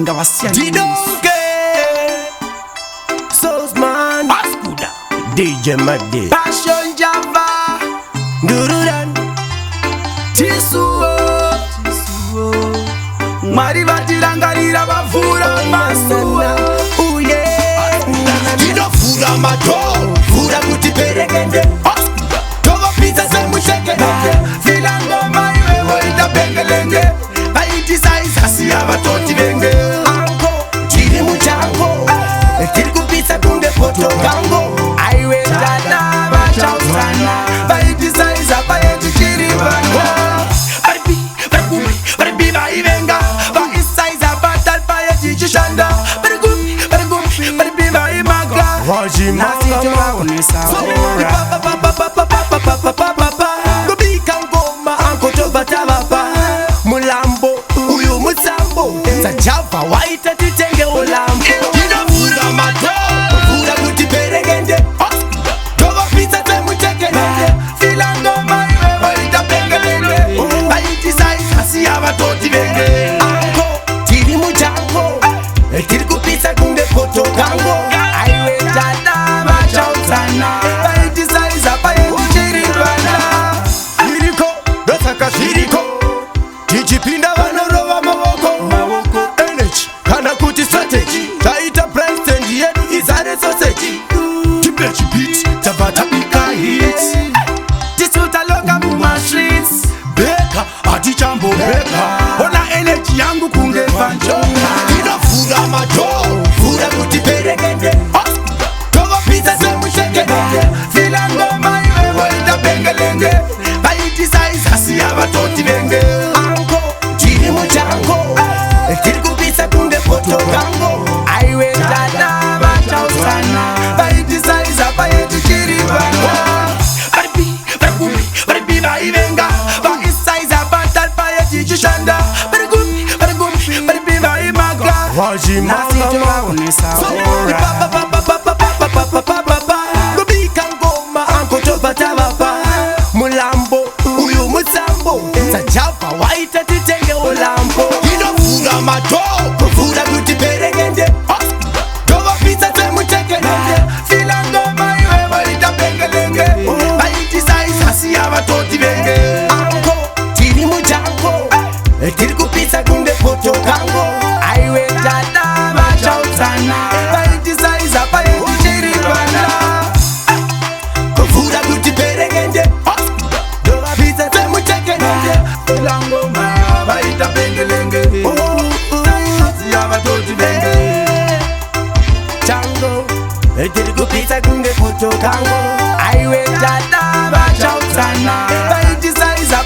singawasiya Didonke Soulsman Askuda DJ Madi Passion Java Durudan Tisuo Mari batirangarira bavura masuwa Uye Tinofura mato Fura kuti peregende Togo pizza se mushekende Filango maiwe woita bengelenge Baiti saiza siya batoti benge Anko Tiri muchango Tiri kupisa kunde poto kango Aiwe dada bachausana Baiti saiza bayeti chiri banga Baribi baivenga Bai saiza batal bayeti chishanda Baribi baimaga Waji manga unisa ora Gubika ngoma anko tobata baba Mulambo uyu mutsambo Sajava waita titenge ulambo Tinofura mato Fura kuti peregende Togo pizza te muchekelende Filango maiwe waita pengelende Baiti saiza siya batoti benge Anko tiri mujango Tiri kupisa kunde poto kango Aiwe dada machautana Baiti saiza bayeti chiri bana Liriko, dosaka shiriko Tichipinda vanorova mawoko Energy, kana kuti strategy Taita president yedu izare sausage Chipechi beat, tabata ika hits Tisuta loka muma streets Beka, ati chambo beka Ona energy yangu kunge vanchoka Tinofura mato, fura kuti peregende Togo pizza se mushekende Filango maiwe woita bengelenge Baiti saiza siya batoti benge Anko, tiri muchango Tiri kupisa kunde poto kango Aiwe dada bachausana Baiti saiza bayeti chiri banga Baribi baivenga Bai saiza batal bayeti chishanda Baribi baimaga Waji manga unisa ora Gubika ngoma anko tobata baba Mulambo uyu mutsambo Sajava waita titenge ulambo Tinofura mato Fura kuti peregende Togo pizza te muchekelende Filango maiwe waita bengelenge Baiti saiza siya batoti benge Anko tiri mujango Tiri kupisa kunde poto kango Aiwe dada machautana Baiti saiza bayeti chiri bana Fura kuti peregende Togo pizza te muchekelende Filango maiwe waita bengelenge Siya batoti benge Chango Tiri kupisa kunde poto kango Aiwe dada machautana Baiti saiza